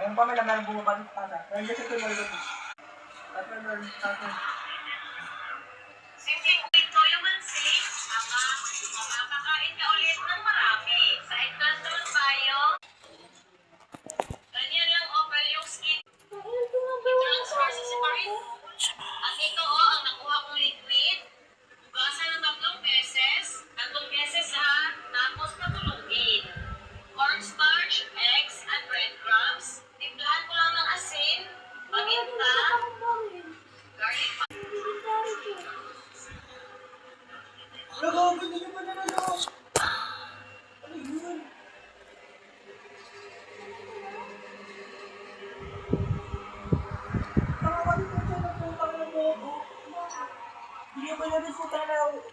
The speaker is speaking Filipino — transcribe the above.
Ayun pa, may naman bumabalik pa na. Ayun kasi ito mo ito. Simpleng ito yung mansi, ama, makakain ka ulit ng marami. Sa Encanton Bio, ganyan lang offer yung skin. I-transfer sa separate. At ito ang nakuha kong liquid. Hugasan ng 3 beses. 3 beses ha, tapos natulugin. Cornstarch, eggs, and breadcrumbs. Timplahan ko lang ng asin, paminta, garlic. Nagawin niyo pa na ano? Ano yun? Nakakalimutan na po tayo ng bobo. Hindi ba na rin po tayo